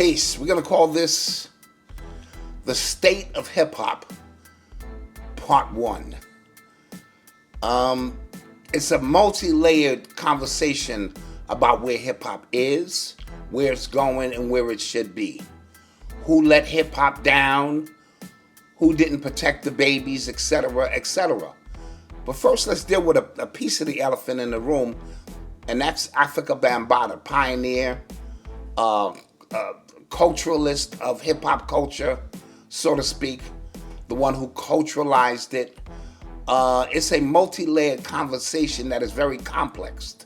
Peace. We're going to call this The State of Hip Hop, Part 1. It's a multi-layered conversation about where hip hop is, where it's going, and where it should be. Who let hip hop down, who didn't protect the babies, etc., etc. But first, let's deal with a piece of the elephant in the room, and that's Afrika Bambaataa, pioneer, culturalist of hip hop culture, so to speak, the one who culturalized it. It's a multi-layered conversation that is very complex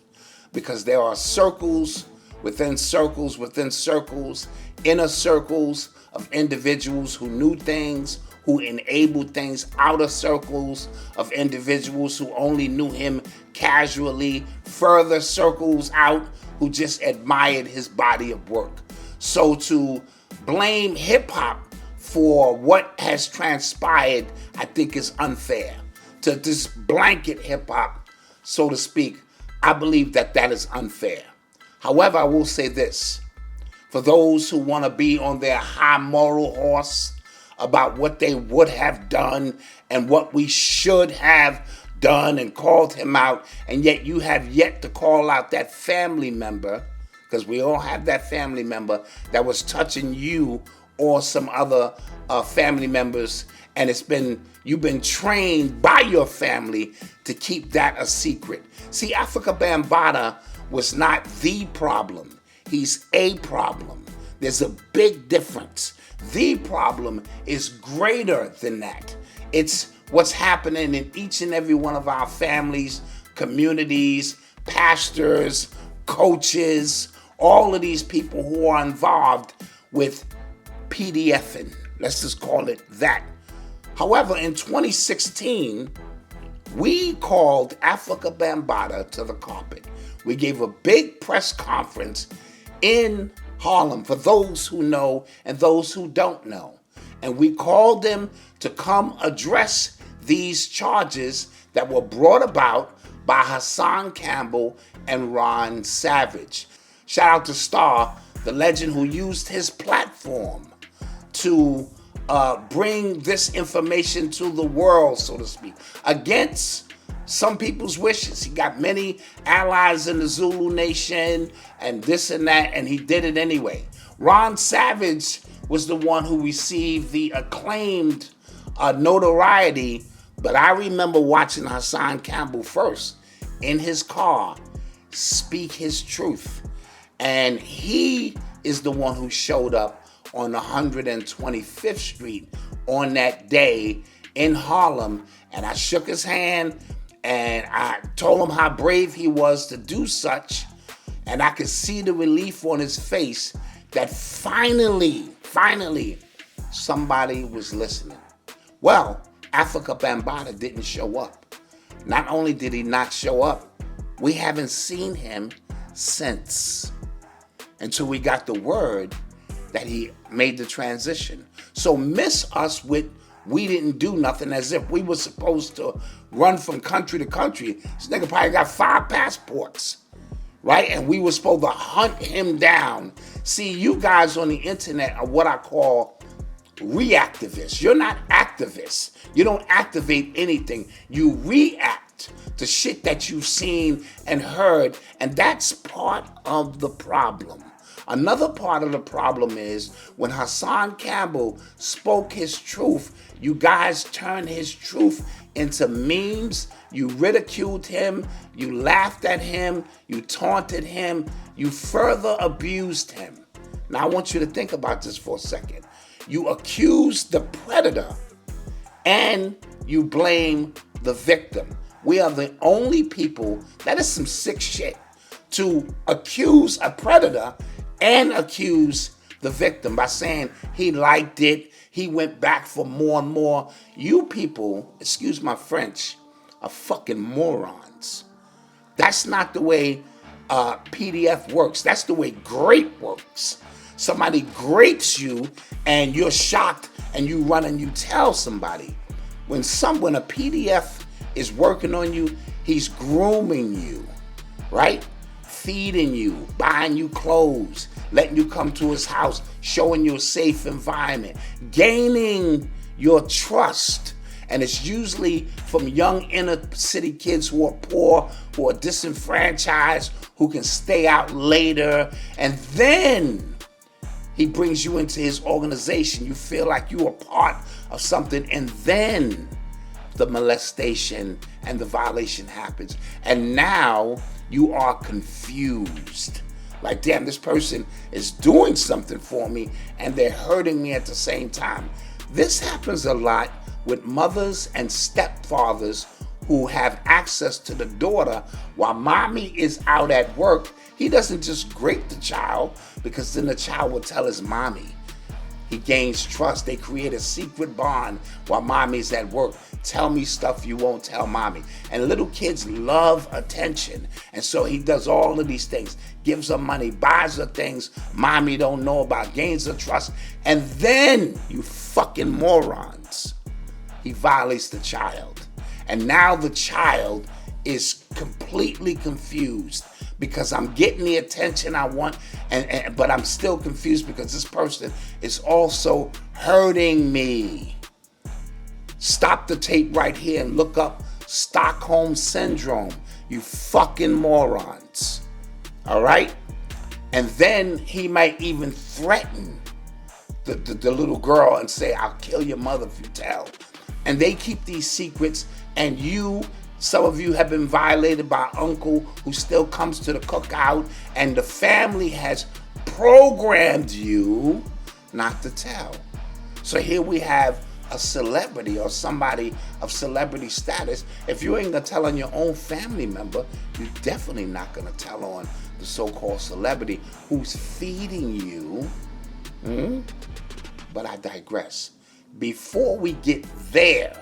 because there are circles within circles within circles, inner circles of individuals who knew things, who enabled things, outer circles of individuals who only knew him casually, further circles out who just admired his body of work. So to blame hip hop for what has transpired, I think is unfair. To just blanket hip hop, so to speak, I believe that is unfair. However, I will say this. For those who want to be on their high moral horse about what they would have done and what we should have done and called him out, and yet you have yet to call out that family member, because we all have that family member that was touching you or some other family members, and you've been trained by your family to keep that a secret. See, Afrika Bambaataa was not the problem. He's a problem. There's a big difference. The problem is greater than that. It's what's happening in each and every one of our families, communities, pastors, coaches, all of these people who are involved with PDFing. Let's just call it that. However, in 2016, we called Afrika Bambaataa to the carpet. We gave a big press conference in Harlem for those who know and those who don't know. And we called them to come address these charges that were brought about by Hassan Campbell and Ron Savage. Shout out to Star, the legend who used his platform to bring this information to the world, so to speak, against some people's wishes. He got many allies in the Zulu Nation and this and that, and he did it anyway. Ron Savage was the one who received the acclaimed notoriety, but I remember watching Hassan Campbell first in his car speak his truth. And he is the one who showed up on 125th Street on that day in Harlem. And I shook his hand and I told him how brave he was to do such. And I could see the relief on his face that finally, somebody was listening. Well, Afrika Bambaataa didn't show up. Not only did he not show up, we haven't seen him since, until we got the word that he made the transition. So miss us with we didn't do nothing, as if we were supposed to run from country to country. This nigga probably got 5 passports, right? And we were supposed to hunt him down. See, you guys on the internet are what I call reactivists. You're not activists. You don't activate anything. You react to shit that you've seen and heard, and that's part of the problem. Another part of the problem is when Hassan Campbell spoke his truth, you guys turned his truth into memes. You ridiculed him, you laughed at him, you taunted him, you further abused him. Now I want you to think about this for a second. You accuse the predator and you blame the victim. We are the only people, that is some sick shit, to accuse a predator and accuse the victim by saying he liked it, he went back for more and more. You people, excuse my French, are fucking morons. That's not the way PDF works. That's the way grape works. Somebody grapes you and you're shocked and you run and you tell somebody. When a PDF is working on you, he's grooming you, right? feeding you, buying you clothes, letting you come to his house, showing you a safe environment, gaining your trust. And it's usually from young inner city kids who are poor, who are disenfranchised, who can stay out later. And then he brings you into his organization. You feel like you are part of something. And then the molestation and the violation happens. And now you are confused. Like, damn, this person is doing something for me and they're hurting me at the same time. This happens a lot with mothers and stepfathers who have access to the daughter while mommy is out at work. He doesn't just grape the child, because then the child will tell his mommy. He gains trust. They create a secret bond while mommy's at work. Tell me stuff you won't tell mommy. And little kids love attention. And so he does all of these things. Gives her money, buys her things mommy don't know about, gains her trust. And then, you fucking morons, he violates the child. And now the child is completely confused, because I'm getting the attention I want, but I'm still confused because this person is also hurting me. Stop the tape right here and look up Stockholm Syndrome, you fucking morons. All right? And then he might even threaten the little girl and say, I'll kill your mother if you tell. And they keep these secrets, and some of you have been violated by uncle who still comes to the cookout, and the family has programmed you not to tell. So here we have a celebrity or somebody of celebrity status. If you ain't gonna tell on your own family member, you're definitely not gonna tell on the so-called celebrity who's feeding you. But I digress. Before we get there,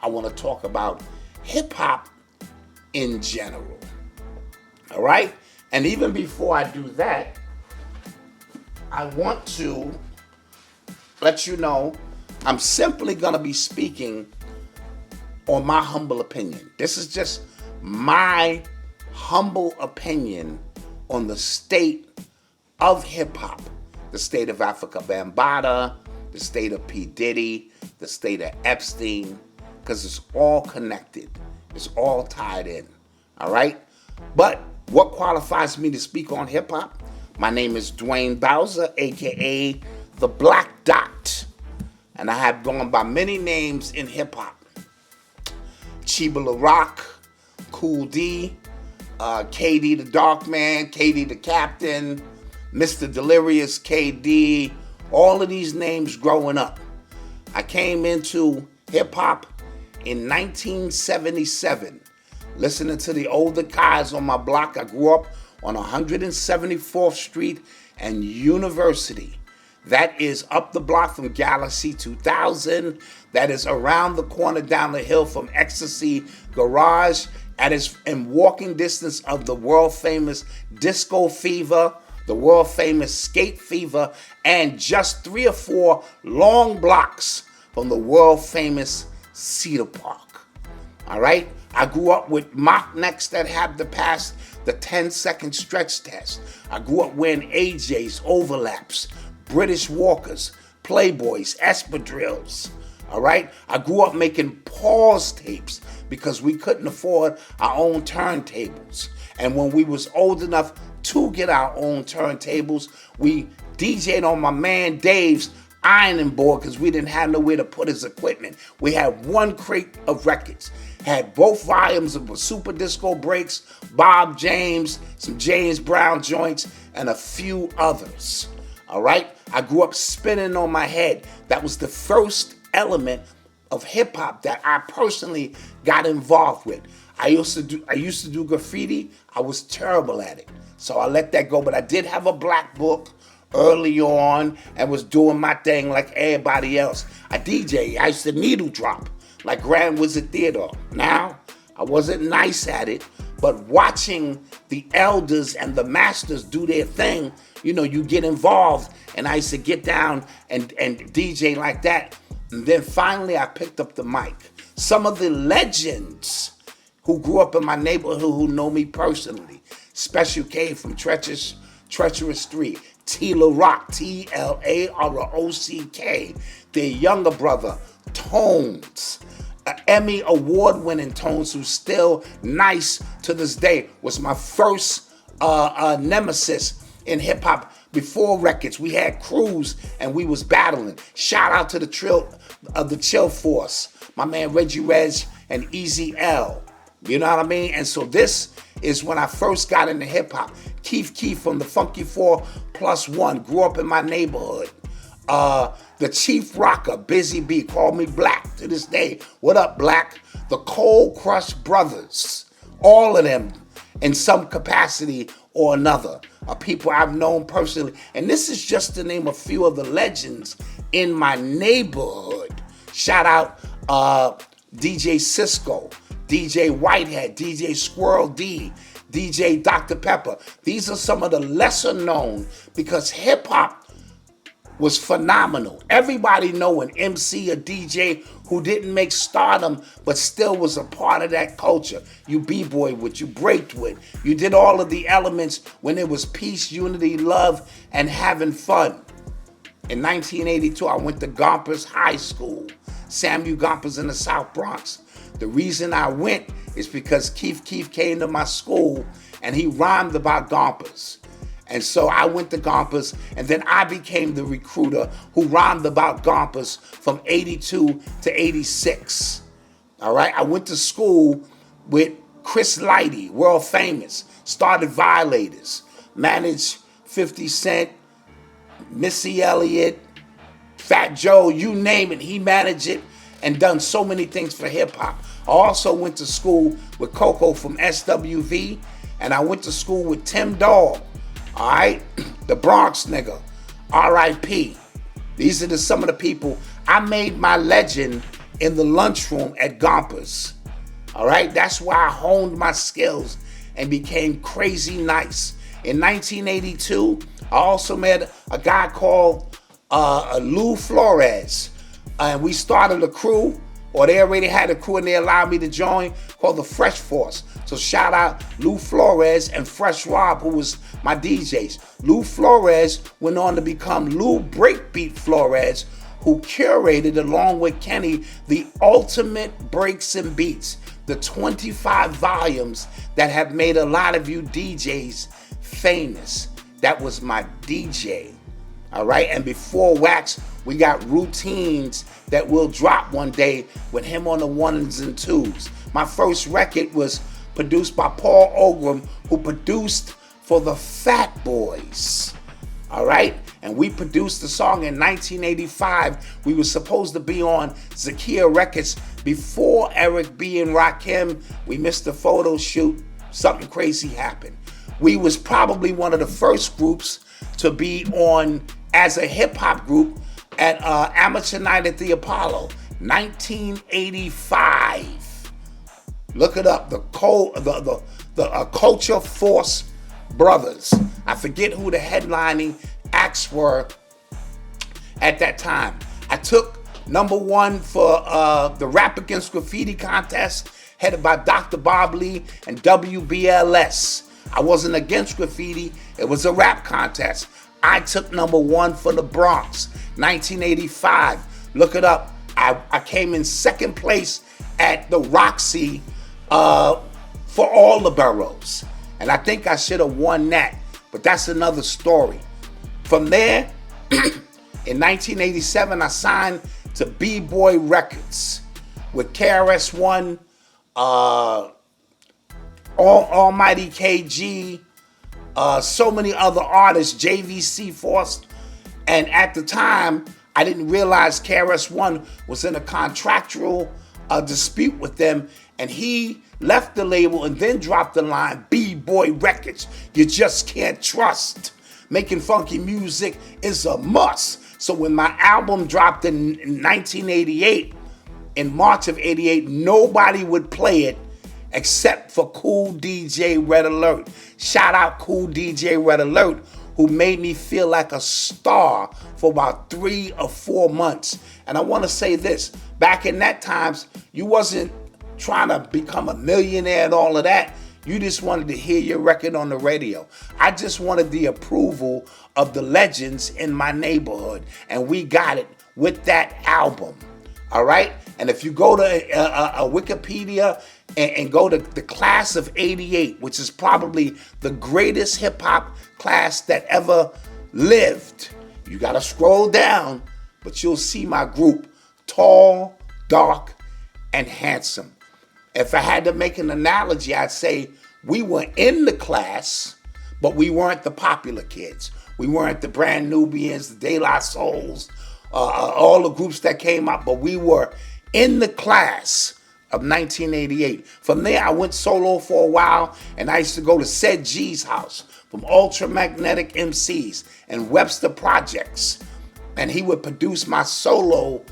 I want to talk about hip-hop in general. All right? And even before I do that, I want to let you know I'm simply going to be speaking on my humble opinion. This is just my humble opinion on the state of hip-hop, the state of Africa Bambaataa, the state of P. Diddy, the state of Epstein, because it's all connected. It's all tied in. All right? But what qualifies me to speak on hip-hop? My name is Dwayne Bowser, a.k.a. The Black Dot. And I have gone by many names in hip-hop. Chiba LaRock, Cool D, KD the Dark Man, KD the Captain, Mr. Delirious, KD, all of these names growing up. I came into hip-hop in 1977, listening to the older guys on my block. I grew up on 174th Street and University. That is up the block from Galaxy 2000. That is around the corner down the hill from Ecstasy Garage. And is in walking distance of the world-famous Disco Fever, the world-famous Skate Fever, and just 3 or 4 long blocks from the world-famous Cedar Park. All right? I grew up with mock necks that had to pass the 10-second stretch test. I grew up wearing AJs, overlaps, British Walkers, Playboys, espadrilles. All right? I grew up making pause tapes because we couldn't afford our own turntables. And when we was old enough to get our own turntables, we DJ'd on my man Dave's ironing board because we didn't have nowhere to put his equipment. We had 1 crate of records, had both volumes of Super Disco Breaks, Bob James, some James Brown joints, and a few others. All right? I grew up spinning on my head. That was the first element of hip hop that I personally got involved with. I used to do graffiti. I was terrible at it, so I let that go. But I did have a black book early on and was doing my thing like everybody else. I used to needle drop like Grand Wizard Theodore. Now, I wasn't nice at it, but watching the elders and the masters do their thing, you get involved. And I used to get down and DJ like that. And then finally I picked up the mic. Some of the legends who grew up in my neighborhood who know me personally: Special K from Treacherous 3. Tila Rock, Tlarock. Their younger brother, Tones. An Emmy award-winning Tones, who's still nice to this day, was my first nemesis in hip-hop. Before records, we had crews and we was battling. Shout out to the Chill Force, my man Reggie Reg and Easy L. You know what I mean? And so this is when I first got into hip-hop. Keith from the Funky 4+1, grew up in my neighborhood. The Chief Rocker, Busy B, called me Black to this day. What up, Black? The Cold Crush Brothers, all of them in some capacity or another, are people I've known personally. And this is just to name a few of the legends in my neighborhood. Shout out DJ Cisco, DJ Whitehead, DJ Squirrel D, DJ Dr. Pepper. These are some of the lesser known, because hip hop was phenomenal. Everybody know an MC, a DJ who didn't make stardom but still was a part of that culture. You b-boyed with, you breaked with, you did all of the elements when it was peace, unity, love, and having fun. In 1982, I went to Gompers High School, Samuel Gompers in the South Bronx. The reason I went is because Keith came to my school and he rhymed about Gompers. And so I went to Gompers, and then I became the recruiter who rhymed about Gompers from 82 to 86. All right, I went to school with Chris Lighty, world famous, started Violators, managed 50 Cent, Missy Elliott, Fat Joe, you name it, he managed it and done so many things for hip hop. I also went to school with Coco from SWV, and I went to school with Tim Dog. All right, the Bronx nigga, R.I.P. These are some of the people. I made my legend in the lunchroom at Gompers. All right, that's where I honed my skills and became crazy nice. In 1982, I also met a guy called Lou Flores, and we started a crew, or they already had a crew and they allowed me to join, called the Fresh Force. So shout out Lou Flores and Fresh Rob, who was my DJs. Lou Flores went on to become Lou Breakbeat Flores, who curated, along with Kenny, the ultimate breaks and beats, the 25 volumes that have made a lot of you DJs famous. That was my DJ. All right, and before Wax, we got Routines that will drop one day with him on the ones and twos. My first record was produced by Paul Ogram, who produced for the Fat Boys. All right, and we produced the song in 1985. We were supposed to be on Zakia Records before Eric B and Rakim. We missed the photo shoot. Something crazy happened. We was probably one of the first groups to be on as a hip-hop group at Amateur Night at the Apollo, 1985. Look it up, the Culture Force Brothers. I forget who the headlining acts were at that time. I took #1 for the Rap Against Graffiti contest, headed by Dr. Bob Lee and WBLS. I wasn't against graffiti, it was a rap contest. I took #1 for the Bronx, 1985. Look it up. I came in second place at the Roxy for all the boroughs. And I think I should have won that, but that's another story. From there, in 1987, I signed to B-Boy Records with KRS-One, Almighty KG, so many other artists, JVC Force. And at the time, I didn't realize KRS-One was in a contractual dispute with them, and he left the label and then dropped the line, B-Boy Records, you just can't trust. Making funky music is a must. So when my album dropped in 1988, in March of 88, nobody would play it except for Cool DJ Red Alert. Shout out Cool DJ Red Alert, who made me feel like a star for about 3 or 4 months. And I want to say this, back in that times, you wasn't trying to become a millionaire and all of that. You just wanted to hear your record on the radio. I just wanted the approval of the legends in my neighborhood. And we got it with that album. All right? And if you go to Wikipedia and go to the class of 88, which is probably the greatest hip hop class that ever lived, you got to scroll down, but you'll see my group, tall, dark, and handsome. If I had to make an analogy, I'd say we were in the class, but we weren't the popular kids. We weren't the Brand Nubians, the De La Souls, all the groups that came up, but we were in the class of 1988. From there, I went solo for a while, and I used to go to Said G's house from Ultramagnetic MCs and Webster Projects, and he would produce my solo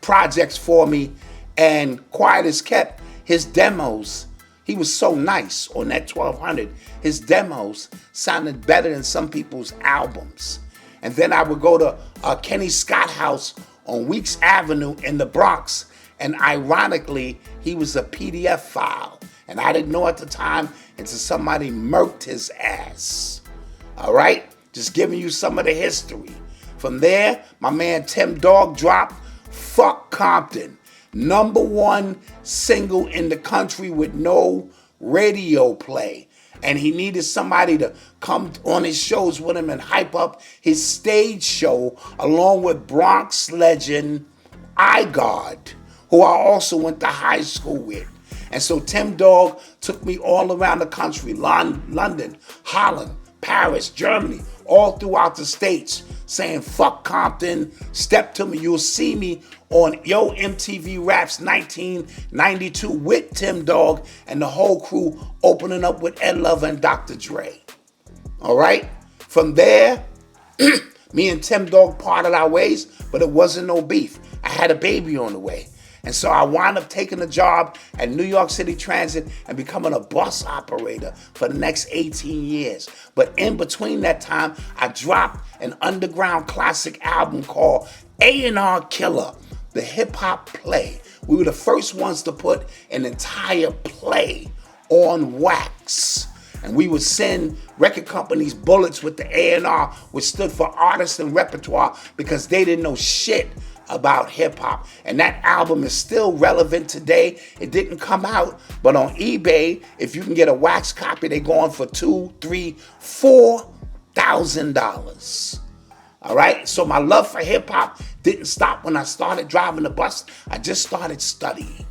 projects for me. And quiet as kept, his demos, he was so nice on that 1200. His demos sounded better than some people's albums. And then I would go to Kenny Scott House on Weeks Avenue in the Bronx. And ironically, he was a PDF file. And I didn't know at the time until somebody murked his ass. All right? Just giving you some of the history. From there, my man Tim Dog dropped Fuck Compton. #1 single in the country with no radio play. And he needed somebody to come on his shows with him and hype up his stage show along with Bronx legend iGod, who I also went to high school with. And so Tim Dog took me all around the country, London, Holland, Paris, Germany, all throughout the States, saying, fuck Compton, step to me. You'll see me on Yo MTV Raps 1992 with Tim Dog and the whole crew opening up with Ed Lover and Dr. Dre. All right? From there, me and Tim Dog parted our ways, but it wasn't no beef. I had a baby on the way. And so I wound up taking a job at New York City Transit and becoming a bus operator for the next 18 years. But in between that time, I dropped an underground classic album called A&R Killer, the hip hop play. We were the first ones to put an entire play on wax. And we would send record companies bullets with the A&R, which stood for Artists and Repertoire, because they didn't know shit about hip-hop. And that album is still relevant today. It didn't come out, but on eBay, if you can get a wax copy, they're going for $2,000, $3,000, $4,000. All right? So my love for hip-hop didn't stop when I started driving the bus. I just started studying.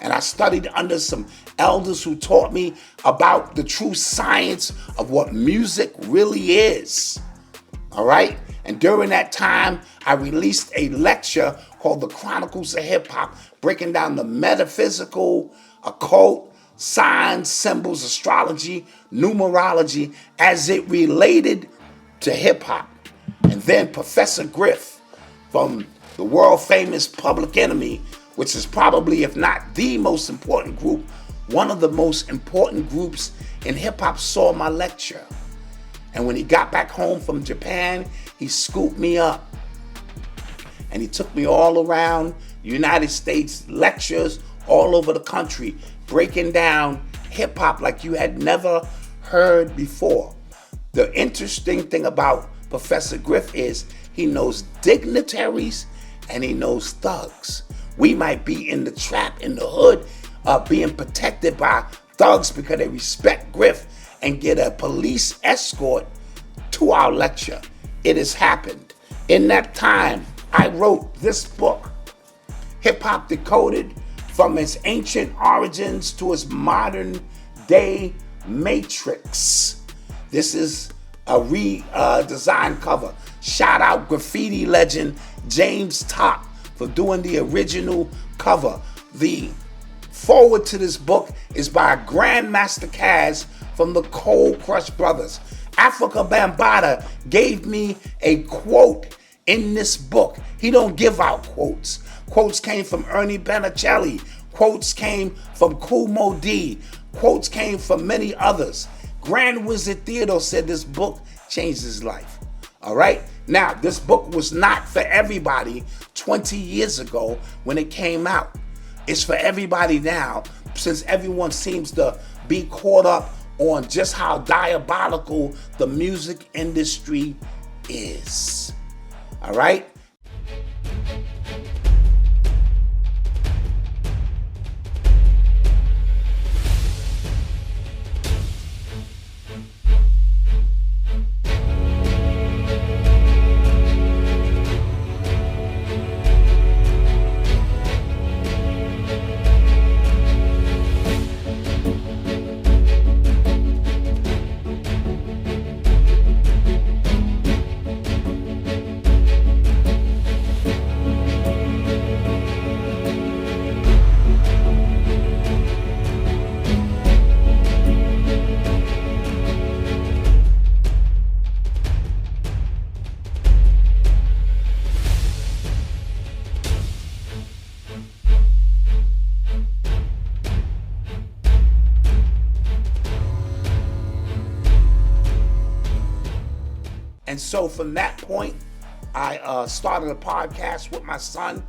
And I studied under some elders who taught me about the true science of what music really is. All right? And during that time, I released a lecture called The Chronicles of Hip Hop, breaking down the metaphysical, occult, signs, symbols, astrology, numerology as it related to hip hop. And then Professor Griff from the world famous Public Enemy, which is probably, if not the most important group, one of the most important groups in hip hop, saw my lecture. And when he got back home from Japan, he scooped me up. And he took me all around the United States, lectures all over the country, breaking down hip hop like you had never heard before. The interesting thing about Professor Griff is he knows dignitaries and he knows thugs. We might be in the trap, in the hood, being protected by thugs because they respect Griff and get a police escort to our lecture. It has happened. In that time, I wrote this book, Hip Hop Decoded, from its ancient origins to its modern day matrix. This is a redesigned cover. Shout out graffiti legend James Top for doing the original cover. The forward to this book is by Grandmaster Caz from the Cold Crush Brothers. Africa Bambaataa gave me a quote in this book. He don't give out quotes. Quotes came from Ernie Benicelli. Quotes came from Kool Moe Dee. Quotes came from many others. Grand Wizard Theodore said this book changed his life. All right? Now, this book was not for everybody 20 years ago when it came out. It's for everybody now since everyone seems to be caught up on just how diabolical the music industry is. All right? And so from that point, I started a podcast with my son,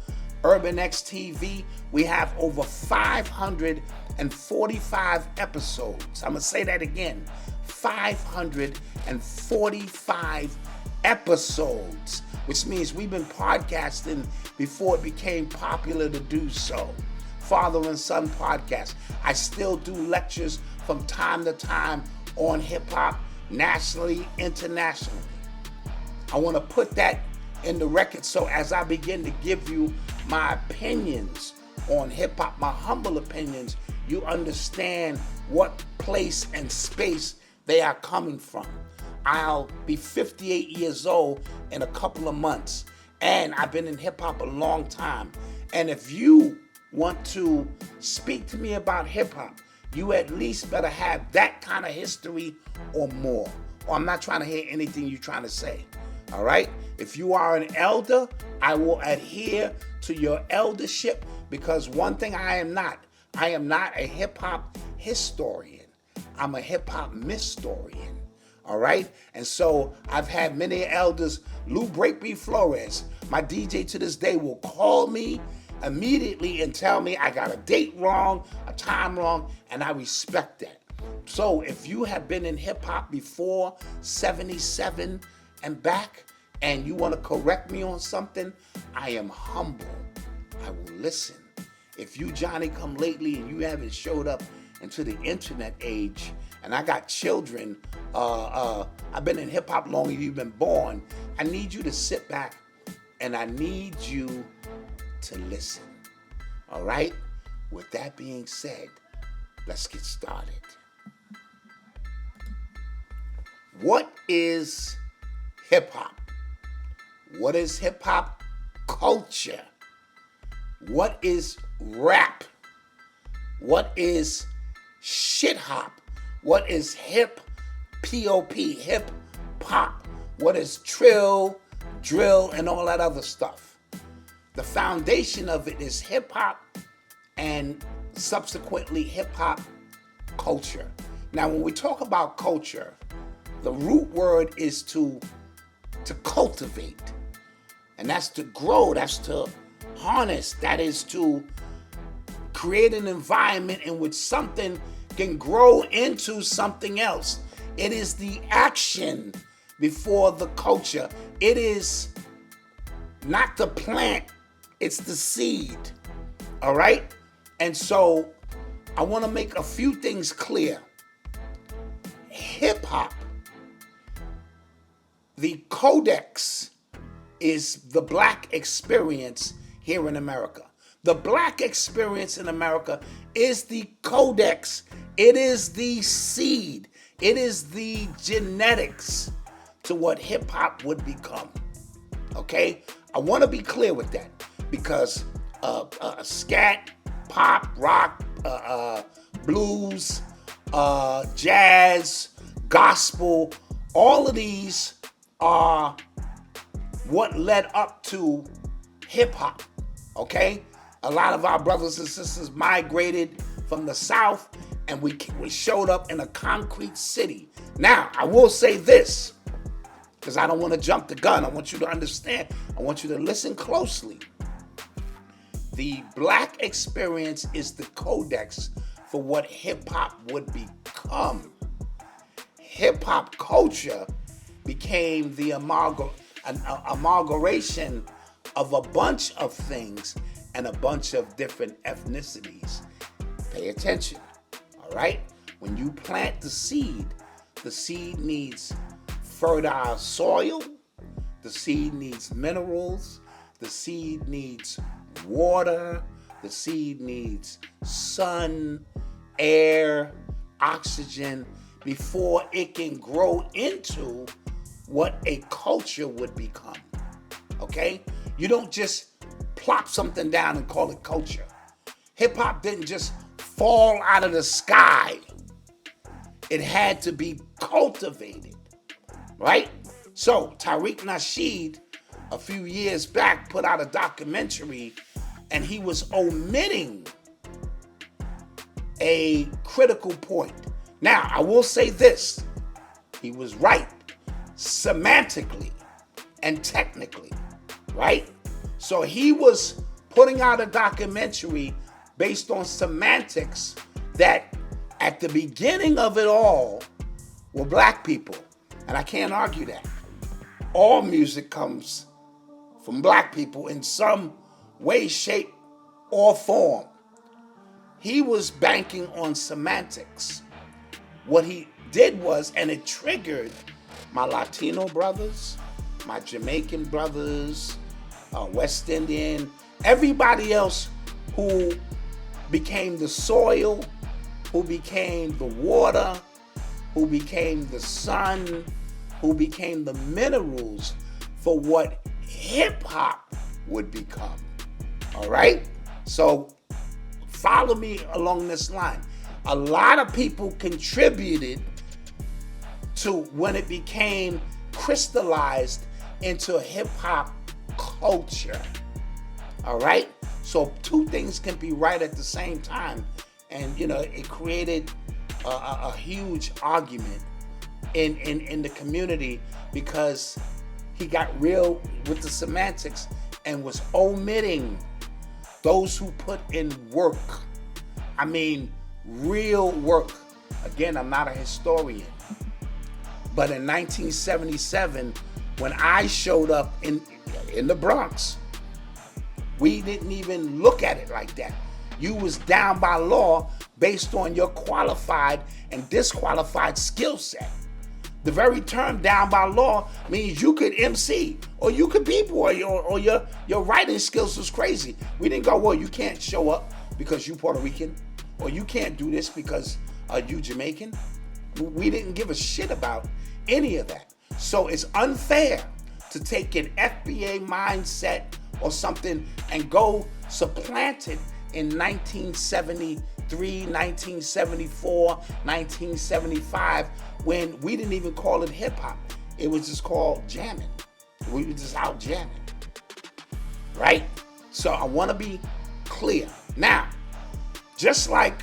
Urban X TV. We have over 545 episodes. I'm going to say that again, 545 episodes, which means we've been podcasting before it became popular to do so. Father and Son podcast. I still do lectures from time to time on hip hop, nationally, internationally. I want to put that in the record so as I begin to give you my opinions on hip hop, my humble opinions, you understand what place and space they are coming from. I'll be 58 years old in a couple of months, and I've been in hip hop a long time. And if you want to speak to me about hip hop, you at least better have that kind of history or more. Or I'm not trying to hear anything you're trying to say. All right? If you are an elder, I will adhere to your eldership, because one thing I am not a hip-hop historian. I'm a hip-hop mystorian. All right? And so I've had many elders. Lou Breakbeat Flores, my DJ to this day, will call me immediately and tell me I got a date wrong, a time wrong, and I respect that. So if you have been in hip-hop before 77 and back, and you want to correct me on something, I am humble. I will listen. If you Johnny come lately and you haven't showed up into the internet age, and I got children, I've been in hip hop longer than you've been born, I need you to sit back and I need you to listen. All right? With that being said, let's get started. What is hip hop? What is hip hop culture? What is rap? What is shit hop? What is hip P-O-P, hip hop? What is trill, drill, and all that other stuff? The foundation of it is hip hop and subsequently hip hop culture. Now, when we talk about culture, the root word is to cultivate. And that's to grow, that's to harness, that is to create an environment in which something can grow into something else. It is the action before the culture. It is not the plant, it's the seed. All right? And so I want to make a few things clear. Hip hop, the codex is the black experience here in America. The black experience in America is the codex. It is the seed. It is the genetics to what hip hop would become. Okay? I want to be clear with that because scat, pop, rock, blues, jazz, gospel, all of these are what led up to hip hop, okay? A lot of our brothers and sisters migrated from the South, and we showed up in a concrete city. Now, I will say this, because I don't want to jump the gun. I want you to understand. I want you to listen closely. The black experience is the codex for what hip hop would become. Hip hop culture became the amalgamation of a bunch of things and a bunch of different ethnicities. Pay attention, all right? When you plant the seed needs fertile soil, the seed needs minerals, the seed needs water, the seed needs sun, air, oxygen, before it can grow into what a culture would become, okay? You don't just plop something down and call it culture. Hip-hop didn't just fall out of the sky. It had to be cultivated, right? So Tariq Nasheed, a few years back, put out a documentary, and he was omitting a critical point. Now, I will say this. He was right, semantically and technically, right? So he was putting out a documentary based on semantics that at the beginning of it all were black people. And I can't argue that. All music comes from black people in some way, shape, or form. He was banking on semantics. What he did was, and it triggered my Latino brothers, my Jamaican brothers, West Indian, everybody else who became the soil, who became the water, who became the sun, who became the minerals for what hip hop would become. All right? So follow me along this line. A lot of people contributed to when it became crystallized into hip hop culture. All right? So two things can be right at the same time. And, it created a huge argument in the community because he got real with the semantics and was omitting those who put in work. I mean, real work. Again, I'm not a historian. But in 1977, when I showed up in the Bronx, we didn't even look at it like that. You was down by law based on your qualified and disqualified skill set. The very term down by law means you could MC or you could b-boy or your writing skills was crazy. We didn't go, well, you can't show up because you Puerto Rican, or you can't do this because you Jamaican. We didn't give a shit about any of that. So it's unfair to take an FBA mindset or something and go supplant it in 1973, 1974, 1975, when we didn't even call it hip hop. It was just called jamming. We were just out jamming, right? So I want to be clear. Now, just like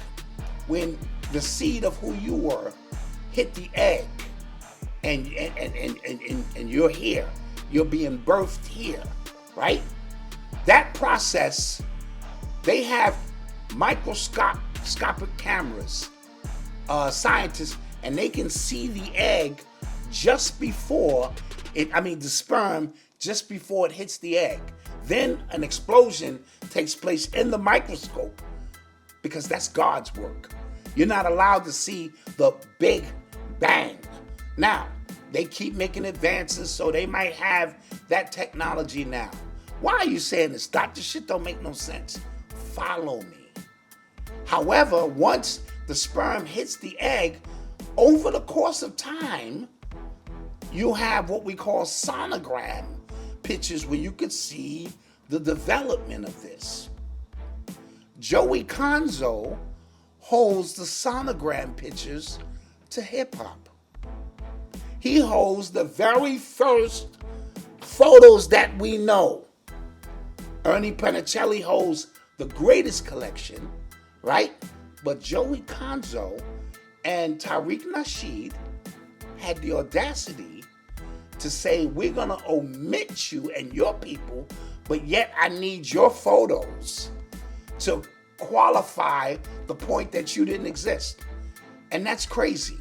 when the seed of who you were hit the egg and you're here, you're being birthed here, right? That process, they have microscopic cameras, scientists, and they can see the egg just before the sperm just before it hits the egg. Then an explosion takes place in the microscope because that's God's work. You're not allowed to see the big bang. Now, they keep making advances, so they might have that technology now. Why are you saying this? This shit don't make no sense. Follow me. However, once the sperm hits the egg, over the course of time, you have what we call sonogram pictures where you could see the development of this. Joey Conzo holds the sonogram pictures to hip hop. He holds the very first photos that we know. Ernie Panicelli holds the greatest collection, right? But Joey Conzo and Tariq Nasheed had the audacity to say, we're gonna omit you and your people, but yet I need your photos to qualify the point that you didn't exist. And that's crazy.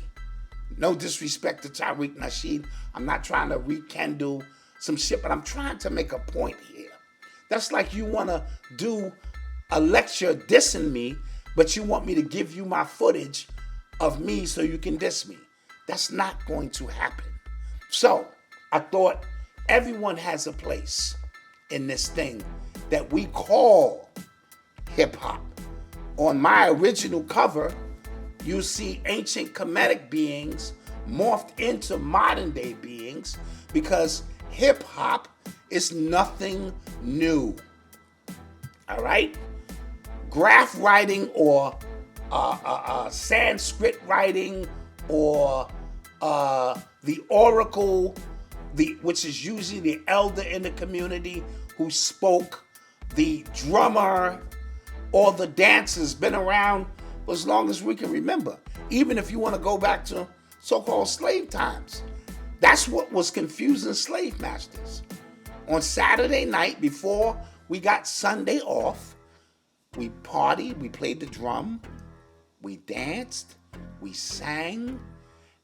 No disrespect to Tariq Nasheed. I'm not trying to rekindle some shit, but I'm trying to make a point here. That's like you want to do a lecture dissing me, but you want me to give you my footage of me so you can diss me. That's not going to happen. So I thought everyone has a place in this thing that we call hip hop. On my original cover, you see ancient Kemetic beings morphed into modern day beings because hip hop is nothing new. All right? Graph writing or Sanskrit writing or the oracle, which is usually the elder in the community who spoke, the drummer, or the dancers been around for as long as we can remember. Even if you want to go back to so-called slave times. That's what was confusing slave masters. On Saturday night, before we got Sunday off, we partied, we played the drum, we danced, we sang,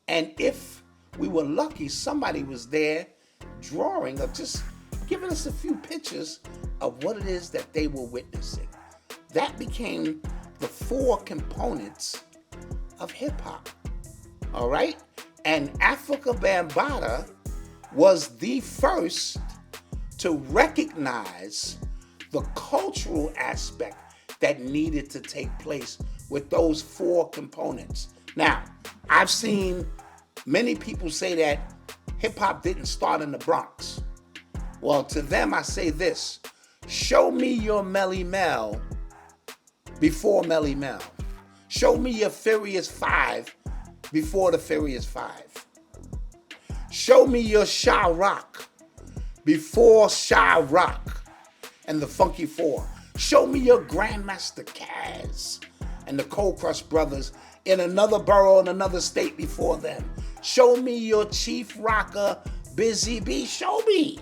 and if we were lucky, somebody was there drawing or just giving us a few pictures of what it is that they were witnessing. That became the 4 components of hip hop. All right? And Africa Bambaataa was the first to recognize the cultural aspect that needed to take place with those 4 components. Now, I've seen many people say that hip hop didn't start in the Bronx. Well, to them, I say this: show me your Melly Mel before Melly Mel. Show me your Furious 5 before the Furious 5. Show me your Sha Rock before Sha Rock and the Funky 4. Show me your Grandmaster Caz and the Cold Crush Brothers in another borough in another state before them. Show me your Chief Rocker, Busy Bee. Show me.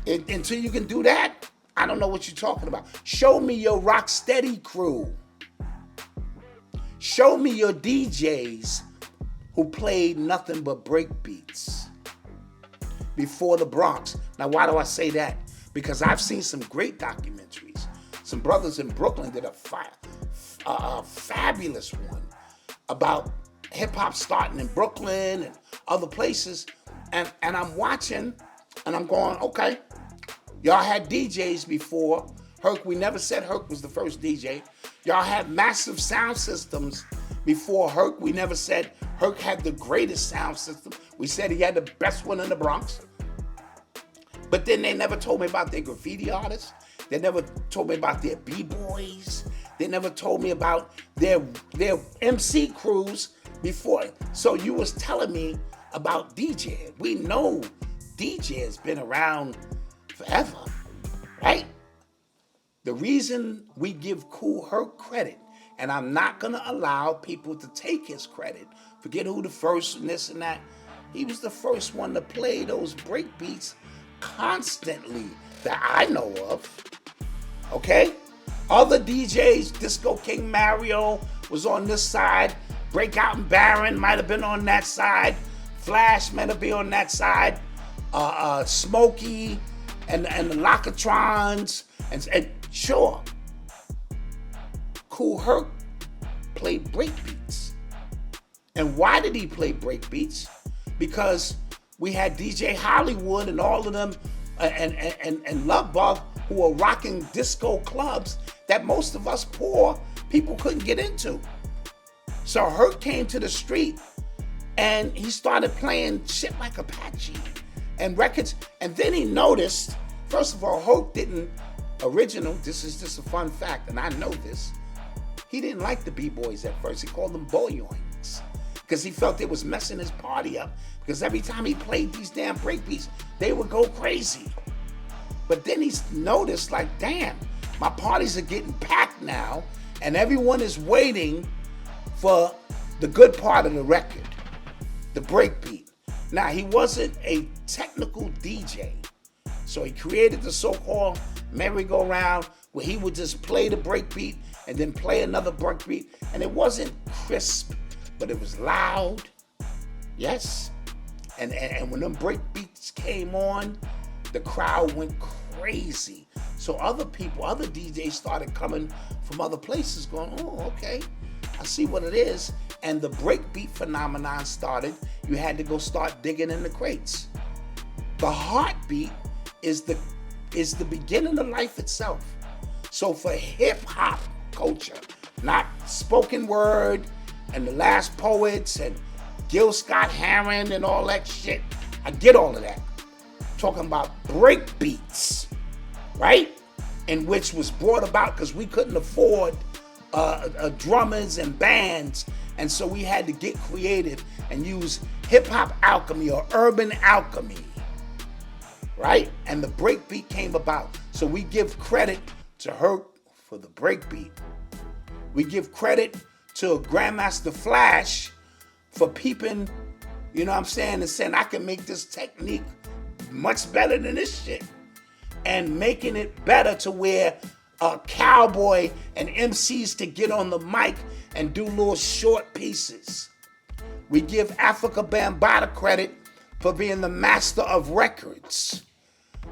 Until you can do that, I don't know what you're talking about. Show me your Rocksteady crew. Show me your DJs who played nothing but break beats before the Bronx. Now, why do I say that? Because I've seen some great documentaries. Some brothers in Brooklyn did a fabulous one about hip-hop starting in Brooklyn and other places. And I'm watching, and I'm going, okay, y'all had DJs before. Herc, we never said Herc was the first DJ. Y'all had massive sound systems before Herc. We never said Herc had the greatest sound system. We said he had the best one in the Bronx. But then they never told me about their graffiti artists. They never told me about their B-boys. They never told me about their MC crews before. So you was telling me about DJ. We know DJ has been around forever, right? The reason we give Kool Herc credit, and I'm not going to allow people to take his credit, forget who the first and this and that, he was the first one to play those break beats constantly that I know of, okay? Other DJs, Disco King Mario was on this side, Breakout and Baron might have been on that side, Flash might have been on that side, Smokey and the Lockatrons, and sure, Kool Herc played breakbeats. And why did he play breakbeats? Because we had DJ Hollywood and all of them and Love Bug who were rocking disco clubs that most of us poor people couldn't get into. So Herc came to the street and he started playing shit like Apache and records. And then he noticed, first of all, Herc didn't original, this is just a fun fact, and I know this, he didn't like the B-boys at first. He called them boyoinks because he felt it was messing his party up, because every time he played these damn breakbeats, they would go crazy. But then he noticed, like, damn, my parties are getting packed now, and everyone is waiting for the good part of the record, the breakbeat. Now, he wasn't a technical DJ, so he created the so-called merry-go-round, where he would just play the break beat and then play another break beat. And it wasn't crisp, but it was loud. Yes. And when them break beats came on, the crowd went crazy. So other people, other DJs started coming from other places going, oh, okay, I see what it is. And the breakbeat phenomenon started. You had to go start digging in the crates. The heartbeat is the beginning of life itself. So for hip hop culture, not spoken word and the last poets and Gil Scott Heron and all that shit, I get all of that. Talking about break beats, right? And which was brought about because we couldn't afford drummers and bands, and so we had to get creative and use hip-hop alchemy or urban alchemy, right? And the breakbeat came about. So we give credit to Herc for the breakbeat. We give credit to Grandmaster Flash for peeping, you know what I'm saying, and saying, I can make this technique much better than this shit. And making it better to where a cowboy and MCs to get on the mic and do little short pieces. We give Africa Bambaataa credit for being the master of records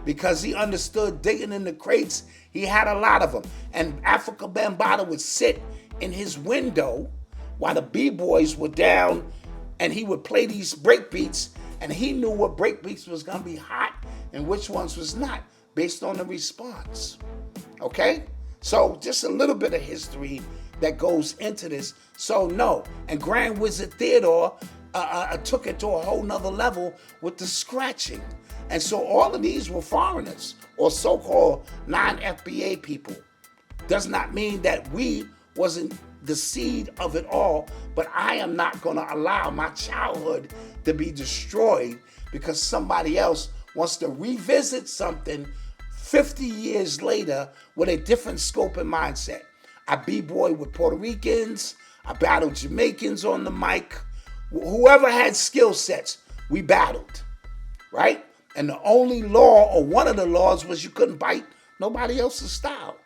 because he understood digging in the crates. He had a lot of them. And Africa Bambaataa would sit in his window while the B-boys were down, and he would play these breakbeats, and he knew what breakbeats was going to be hot and which ones was not, based on the response. Okay? So just a little bit of history that goes into this. So no, and Grand Wizard Theodore took it to a whole nother level with the scratching. And so all of these were foreigners or so-called non-FBA people. Does not mean that we wasn't the seed of it all, but I am not going to allow my childhood to be destroyed because somebody else wants to revisit something 50 years later with a different scope and mindset. I b-boy with Puerto Ricans, I battled Jamaicans on the mic. Whoever had skill sets, we battled, right? And the only law, or one of the laws, was you couldn't bite nobody else's style.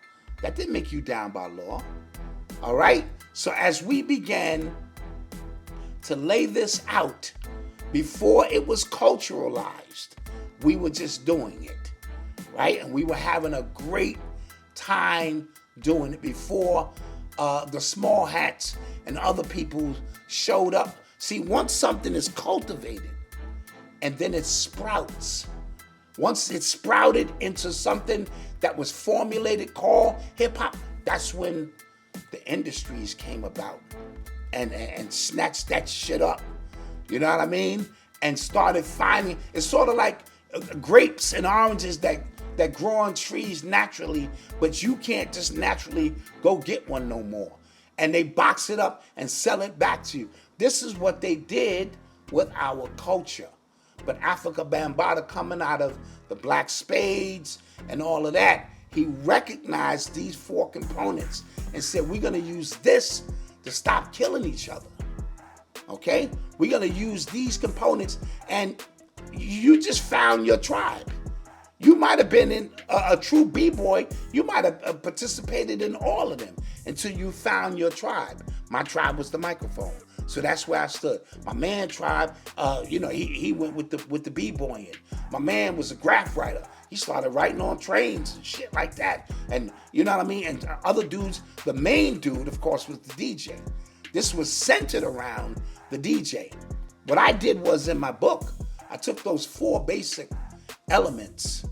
That didn't make you down by law. All right? So as we began to lay this out, before it was culturalized, we were just doing it, right? And we were having a great time doing it before the small hats and other people showed up. See, once something is cultivated and then it sprouts, once it sprouted into something that was formulated called hip-hop, that's when the industries came about and snatched that shit up. You know what I mean? And started finding, it's sort of like grapes and oranges that grow on trees naturally, but you can't just naturally go get one no more. And they box it up and sell it back to you. This is what they did with our culture. But Africa Bambaataa, coming out of the Black Spades and all of that, he recognized these four components and said, we're going to use this to stop killing each other. Okay? We're going to use these components, and you just found your tribe. You might have been in a true b-boy. You might have participated in all of them until you found your tribe. My tribe was the microphone. So that's where I stood. My man tribe, he went with the b-boying. My man was a graph writer. He started writing on trains and shit like that. And you know what I mean? And other dudes, the main dude, of course, was the DJ. This was centered around the DJ. What I did was, in my book, I took those four basic elements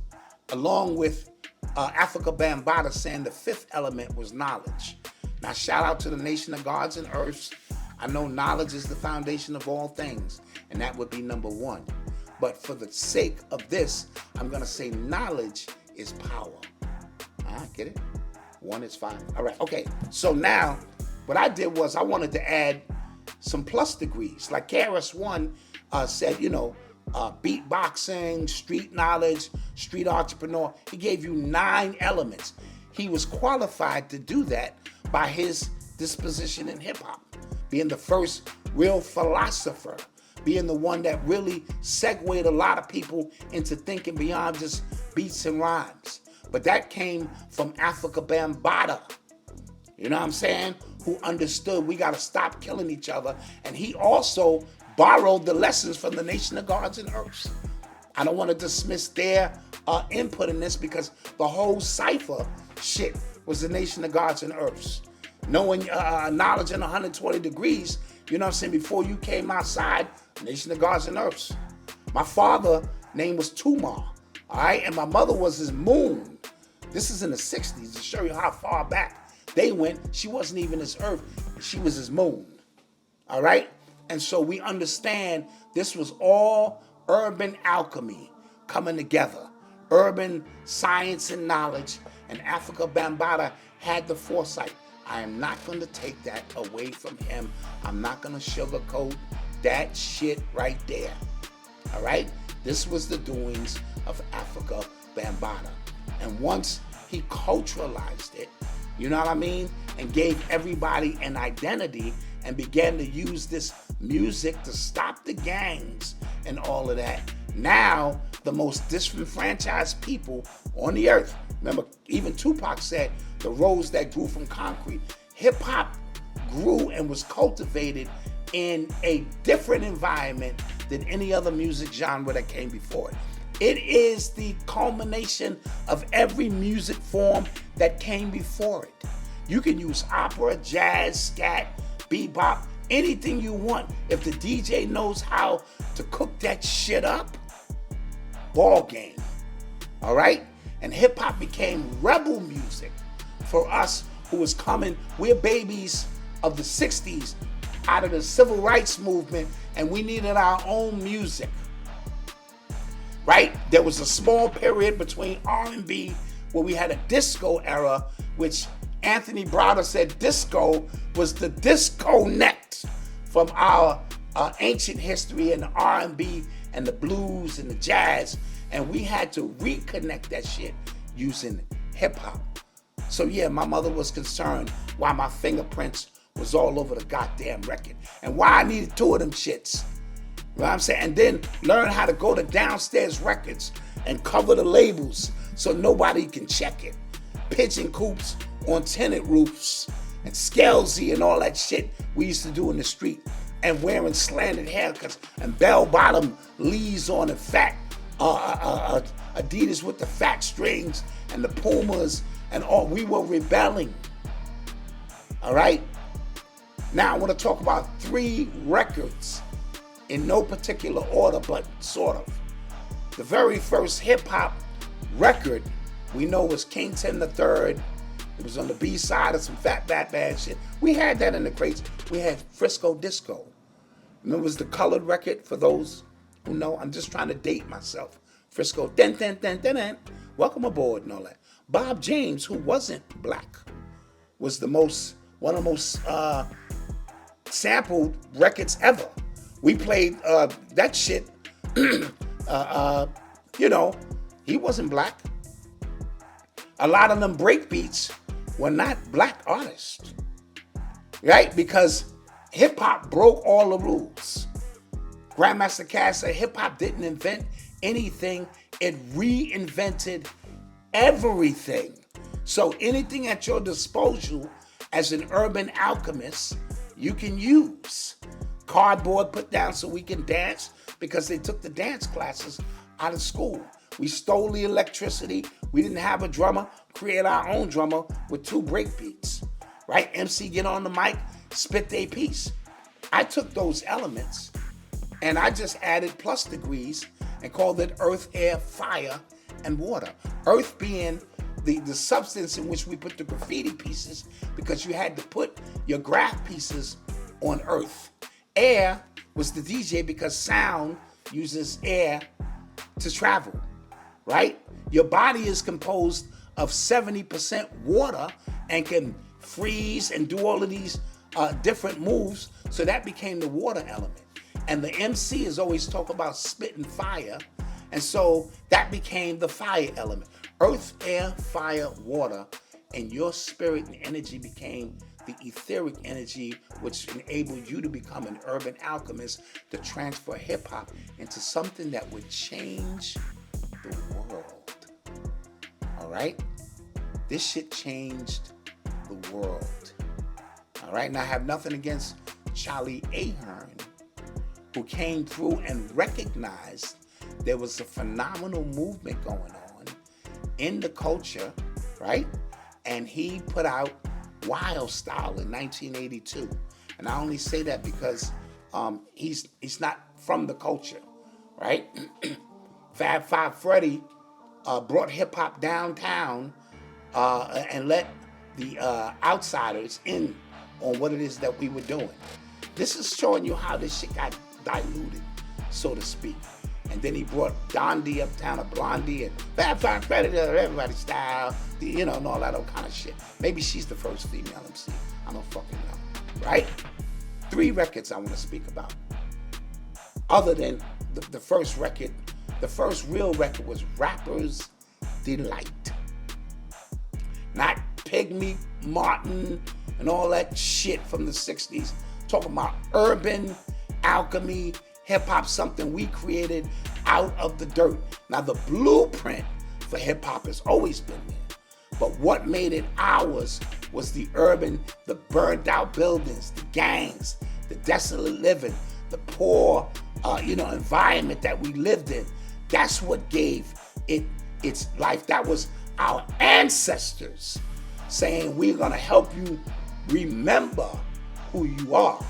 along with Africa Bambaataa saying the fifth element was knowledge. Now, shout out to the nation of gods and earths. I know knowledge is the foundation of all things, and that would be number one. But for the sake of this, I'm going to say knowledge is power. Get it? One is five. All right, okay. So now, what I did was I wanted to add some plus degrees. Like KRS-One said, beatboxing, street knowledge, street entrepreneur. He gave you 9 elements. He was qualified to do that by his disposition in hip-hop, being the first real philosopher, being the one that really segued a lot of people into thinking beyond just beats and rhymes. But that came from Africa Bambaataa. You know what I'm saying? Who understood we got to stop killing each other. And he also borrowed the lessons from the Nation of Gods and Earths. I don't want to dismiss their input in this, because the whole cipher shit was the Nation of Gods and Earths. Knowing knowledge in 120 degrees, you know what I'm saying, before you came outside, Nation of Gods and Earths. My father name was Tumar, all right? And my mother was his moon. This is in the 60s to show you how far back they went. She wasn't even his earth. She was his moon, all right? And so we understand this was all urban alchemy coming together. Urban science and knowledge. And Africa Bambaataa had the foresight. I am not going to take that away from him. I'm not going to sugarcoat that shit right there. All right? This was the doings of Africa Bambaataa. And once he culturalized it, you know what I mean? And gave everybody an identity and began to use this music to stop the gangs and all of that. Now, the most disenfranchised people on the earth. Remember, even Tupac said, the rose that grew from concrete. Hip-hop grew and was cultivated in a different environment than any other music genre that came before it. It is the culmination of every music form that came before it. You can use opera, jazz, scat, bebop, anything you want. If the DJ knows how to cook that shit up, ball game. All right? And hip hop became rebel music for us who was coming. We're babies of the 60s out of the civil rights movement, and we needed our own music. Right? There was a small period between R&B where we had a disco era, which Anthony Browder said disco was the disconnect from our ancient history and the R&B and the blues and the jazz, and we had to reconnect that shit using hip hop. So yeah, my mother was concerned why my fingerprints was all over the goddamn record and why I needed two of them shits. You know what I'm saying? And then learn how to go to downstairs records and cover the labels so nobody can check it. Pigeon coops on tenant roofs and Scalzi and all that shit we used to do in the street, and wearing slanted haircuts and bell-bottom Lees on the fat Adidas with the fat strings and the Pumas and all. We were rebelling. All right? Now I want to talk about 3 records in no particular order, but sort of. The very first hip-hop record we know was King Tim III. It was on the B-side of some Fat Bat Bad shit. We had that in the crates. We had Frisco Disco. Remember, it was the colored record, for those who know. I'm just trying to date myself. Frisco, den, den, den, den, den. Welcome aboard and all that. Bob James, who wasn't black, was one of the most sampled records ever. We played that shit. You know, he wasn't black. A lot of them breakbeats were not black artists, right? Because hip-hop broke all the rules. Grandmaster Cass said hip-hop didn't invent anything. It reinvented everything. So anything at your disposal as an urban alchemist, you can use. Cardboard put down so we can dance, because they took the dance classes out of school. We stole the electricity. We didn't have a drummer. Create our own drummer with 2 breakbeats, right? MC get on the mic, spit their piece. I took those elements and I just added plus degrees and called it earth, air, fire, and water. Earth being the substance in which we put the graffiti pieces, because you had to put your graph pieces on earth. Air was the DJ, because sound uses air to travel, right? Your body is composed of 70% water and can freeze and do all of these different moves, so that became the water element. And the MC is always talk about spitting fire, and so that became the fire element. Earth, air, fire, water, and your spirit and energy became the etheric energy, which enabled you to become an urban alchemist to transfer hip-hop into something that would change the world. All right? This shit changed the world. All right, and I have nothing against Charlie Ahern, who came through and recognized there was a phenomenal movement going on in the culture, right? And he put out Wild Style in 1982. And I only say that because he's not from the culture, right? Fab Five Freddy brought hip hop downtown and let the outsiders in on what it is that we were doing. This is showing you how this shit got diluted, so to speak. And then he brought Dondi uptown, a Blondie, and Fab Five Freddy, everybody style, and all that old kind of shit. Maybe she's the first female MC. I don't fucking know, right? 3 records I want to speak about. Other than the first record, the first real record was Rapper's Delight. Not Pygmy Martin and all that shit from the 60s. Talking about urban alchemy, hip-hop, something we created out of the dirt. Now, the blueprint for hip-hop has always been there. But what made it ours was the urban, the burned-out buildings, the gangs, the desolate living, the poor, environment that we lived in. That's what gave it its life. That was our ancestors saying, we're going to help you remember who you are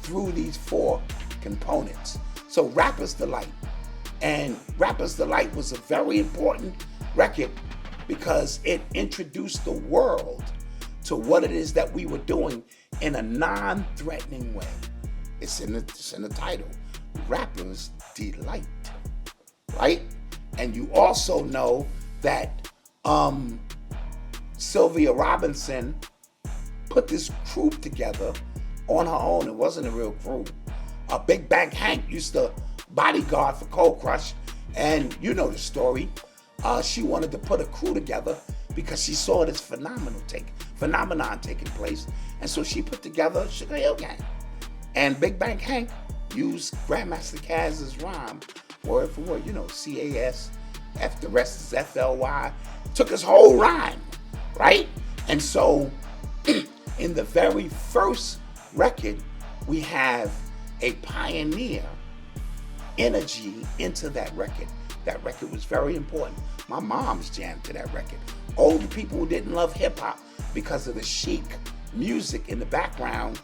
through these 4 components. So Rapper's Delight. And Rapper's Delight was a very important record because it introduced the world to what it is that we were doing in a non-threatening way. It's in the title, Rapper's Delight, right? And you also know that Sylvia Robinson put this crew together on her own. It wasn't a real crew. Big Bang Hank used to bodyguard for Cold Crush, and you know the story. She wanted to put a crew together because she saw this phenomenon taking place, and so she put together Sugar Hill Gang. And Big Bang Hank used Grandmaster Caz's rhyme, word for word, C-A-S, F, the rest is F-L-Y. Took his whole rhyme, right? And so in the very first record, we have a pioneer energy into that record. That record was very important. My mom's jammed to that record. Older people who didn't love hip-hop because of the chic music in the background,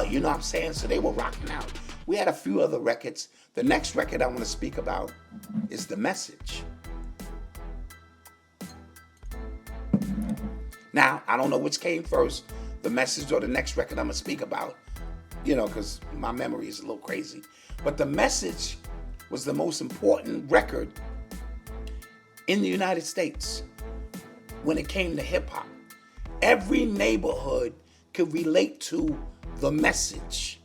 you know what I'm saying? So they were rocking out. We had a few other records. The next record I want to speak about is The Message. Now, I don't know which came first, The Message or the next record I'm going to speak about, because my memory is a little crazy. But The Message was the most important record in the United States when it came to hip-hop. Every neighborhood could relate to The Message.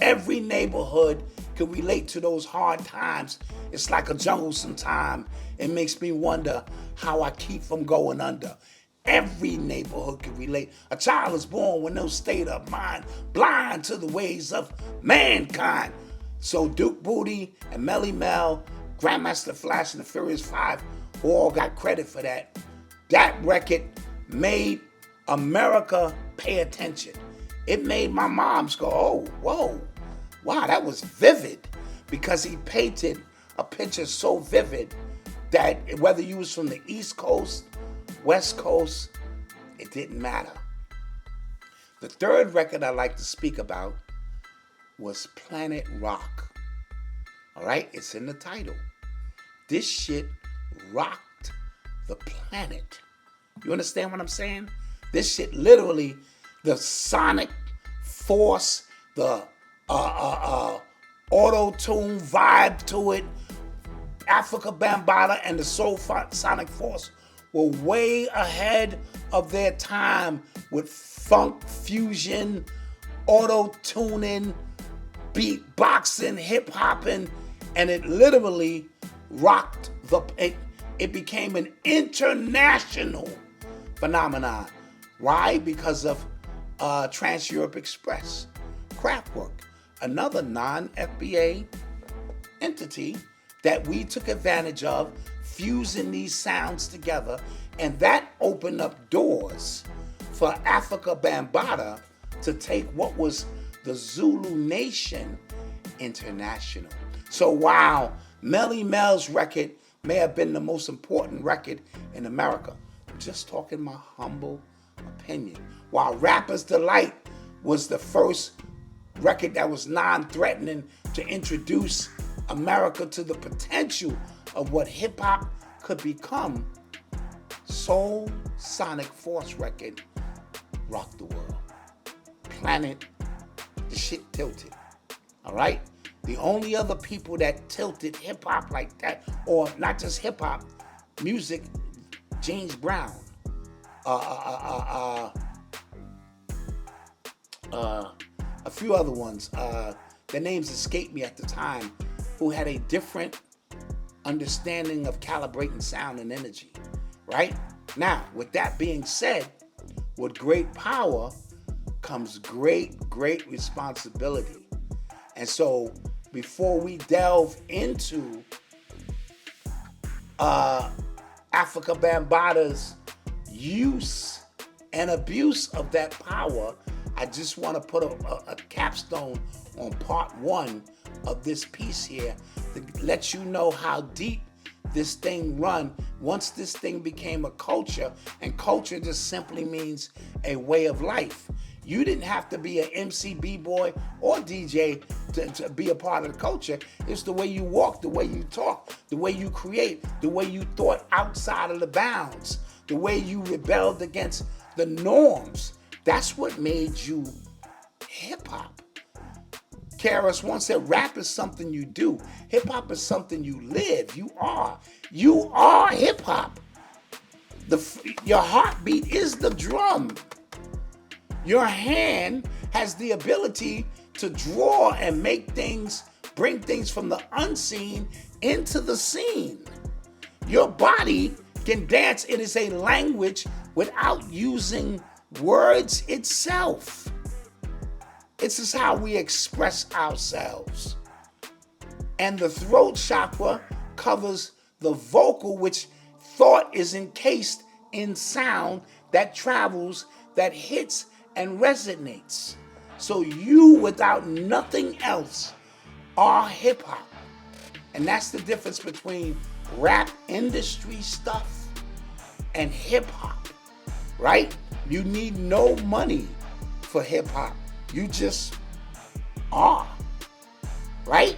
Every neighborhood could relate to those hard times. It's like a jungle sometime. It makes me wonder how I keep from going under. Every neighborhood can relate. A child is born with no state of mind, blind to the ways of mankind. So Duke Booty and Melly Mel, Grandmaster Flash and the Furious Five, who all got credit for that. That record made America pay attention. It made my moms go, oh, whoa, wow, that was vivid. Because he painted a picture so vivid that whether you was from the East Coast, West Coast, it didn't matter. The third record I like to speak about was Planet Rock. All right, it's in the title. This shit rocked the planet. You understand what I'm saying? This shit literally, the sonic force, the auto-tune vibe to it, Africa Bambaataa and the soul sonic force were way ahead of their time with funk fusion, auto-tuning, beatboxing, hip-hopping, and it literally rocked it became an international phenomenon. Why? Because of Trans-Europe Express, Kraftwerk, another non-FBA entity that we took advantage of fusing these sounds together, and that opened up doors for Africa Bambaataa to take what was the Zulu Nation international. So while Melly Mel's record may have been the most important record in America, I'm just talking my humble opinion. While Rapper's Delight was the first record that was non-threatening to introduce America to the potential of what hip-hop could become, Soul Sonic Force record rocked the world. Planet, the shit tilted. All right? The only other people that tilted hip-hop like that, or not just hip-hop, music, James Brown, a few other ones, their names escaped me at the time, who had a different understanding of calibrating sound and energy, right? Now, with that being said, with great power comes great responsibility. And so, before we delve into Africa Bambaataa's use and abuse of that power, I just want to put a capstone on part one of this piece here to let you know how deep this thing run once this thing became a culture, and culture just simply means a way of life. You didn't have to be an MC, B-boy, or DJ to be a part of the culture. It's the way you walk, the way you talk, the way you create, the way you thought outside of the bounds, the way you rebelled against the norms. That's what made you hip-hop. KRS once said, rap is something you do. Hip-hop is something you live. You are. You are hip-hop. Your heartbeat is the drum. Your hand has the ability to draw and make things, bring things from the unseen into the seen. Your body can dance. It is a language without using words itself. This is how we express ourselves. And the throat chakra covers the vocal, which thought is encased in sound that travels, that hits and resonates. So you, without nothing else, are hip hop. And that's the difference between rap industry stuff and hip hop, right? You need no money for hip hop. You just are, right?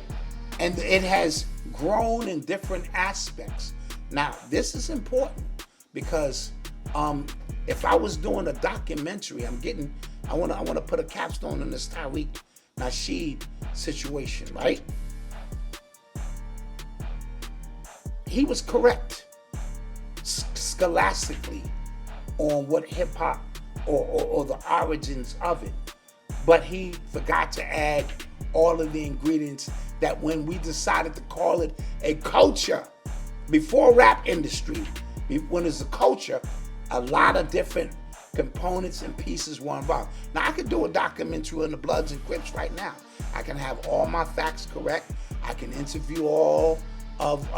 And it has grown in different aspects. Now, this is important because if I was doing a documentary, I want to put a capstone on this Tariq Nasheed situation, right? He was correct scholastically on what hip hop or the origins of it, but he forgot to add all of the ingredients that when we decided to call it a culture, before rap industry, when it's a culture, a lot of different components and pieces were involved. Now, I could do a documentary on the Bloods and Crips right now. I can have all my facts correct. I can interview all of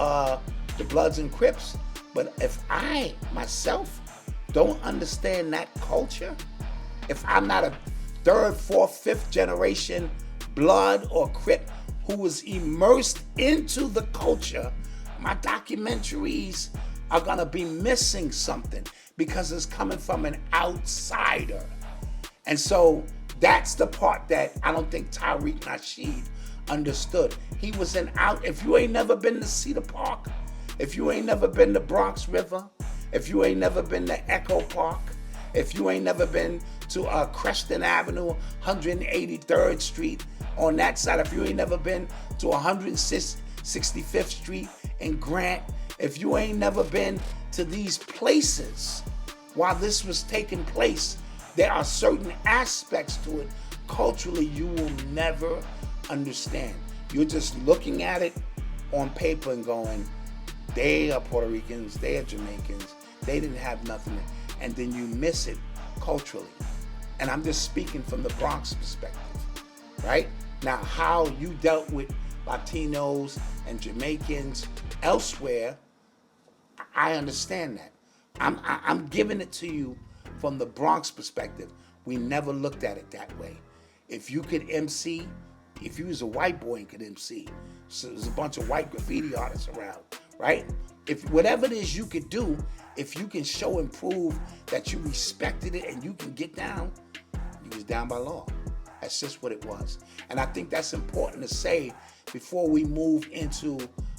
the Bloods and Crips. But if I, myself, don't understand that culture, if I'm not a third, fourth, fifth generation Blood or Crip who was immersed into the culture, my documentaries are gonna be missing something because it's coming from an outsider. And so that's the part that I don't think Tariq Nasheed understood. He was if you ain't never been to Cedar Park, if you ain't never been to Bronx River, if you ain't never been to Echo Park, if you ain't never been to Creston Avenue, 183rd Street on that side, if you ain't never been to 165th Street in Grant, if you ain't never been to these places while this was taking place, there are certain aspects to it culturally you will never understand. You're just looking at it on paper and going, they are Puerto Ricans, they are Jamaicans, they didn't have nothing, and then you miss it culturally. And I'm just speaking from the Bronx perspective, right? Now, how you dealt with Latinos and Jamaicans elsewhere, I understand that. I'm giving it to you from the Bronx perspective. We never looked at it that way. If you could MC, if you was a white boy and could MC, so there's a bunch of white graffiti artists around, right? If whatever it is you could do, if you can show and prove that you respected it and you can get down, you was down by law. That's just what it was. And I think that's important to say before we move into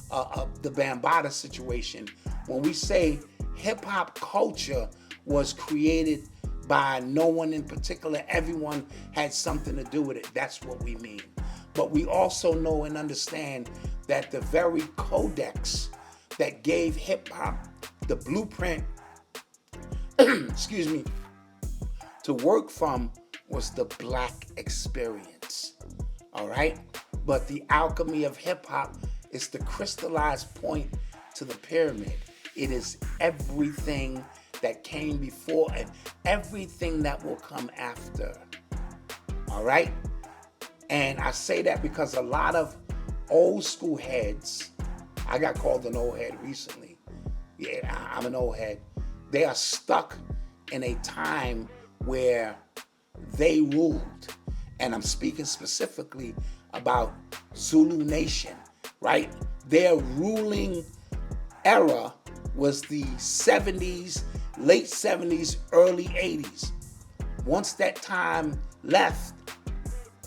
the Bambaataa situation. When we say hip hop culture was created by no one in particular, everyone had something to do with it. That's what we mean. But we also know and understand that the very codex that gave hip hop the blueprint, excuse me, to work from was the black experience. All right? But the alchemy of hip hop is the crystallized point to the pyramid. It is everything that came before and everything that will come after. All right? And I say that because a lot of old school heads, I got called an old head recently. Yeah, I'm an old head. They are stuck in a time where they ruled. And I'm speaking specifically about Zulu Nation, right? Their ruling era was the 70s, late 70s, early 80s. Once that time left,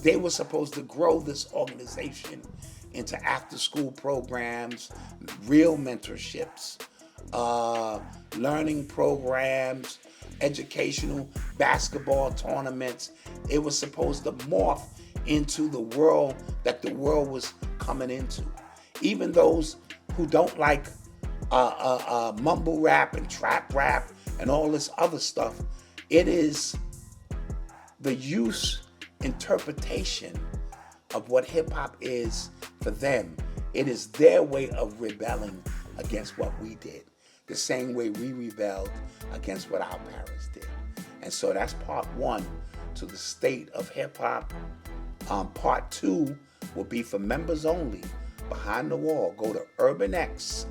they were supposed to grow this organization into after-school programs, real mentorships, learning programs, educational basketball tournaments. It was supposed to morph into the world that the world was coming into. Even those who don't like mumble rap and trap rap and all this other stuff, it is the use, interpretation of what hip hop is for them. It is their way of rebelling against what we did, the same way we rebelled against what our parents did. And so that's part one to the state of hip hop. Part two will be for members only. Behind the Wall. Go to urbanx.nyc.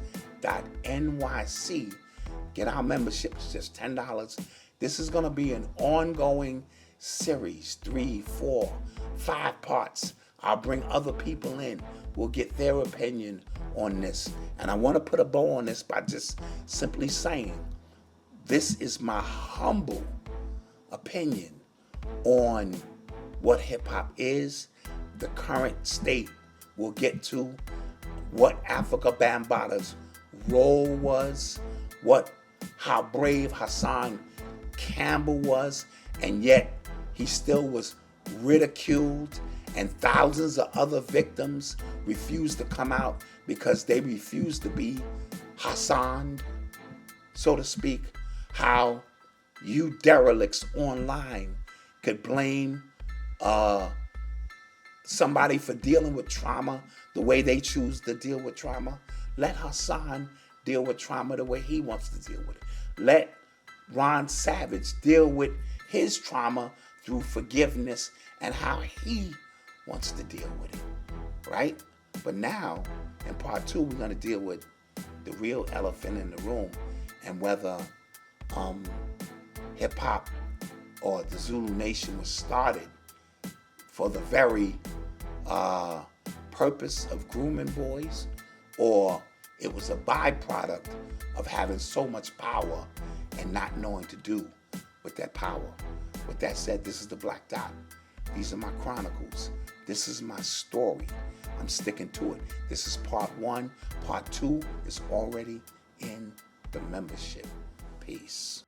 Get our membership. It's just $10. This is going to be an ongoing series, 3, 4, 5 parts. I'll bring other people in. We'll get their opinion on this. And I want to put a bow on this by just simply saying, this is my humble opinion on what hip hop is, the current state. We'll get to what Afrika Bambaataa's role was, how brave Hassan Campbell was, and yet he still was ridiculed, and thousands of other victims refused to come out because they refused to be Hassan, so to speak. How you derelicts online could blame somebody for dealing with trauma the way they choose to deal with trauma. Let Hassan deal with trauma the way he wants to deal with it. Let Ron Savage deal with his trauma through forgiveness and how he wants to deal with it, right? But now, in part two, we're going to deal with the real elephant in the room and whether hip-hop or the Zulu Nation was started for the very purpose of grooming boys, or it was a byproduct of having so much power and not knowing to do with that power. With that said, this is the Black Dot. These are my chronicles. This is my story. I'm sticking to it. This is part one. Part two is already in the membership. Peace.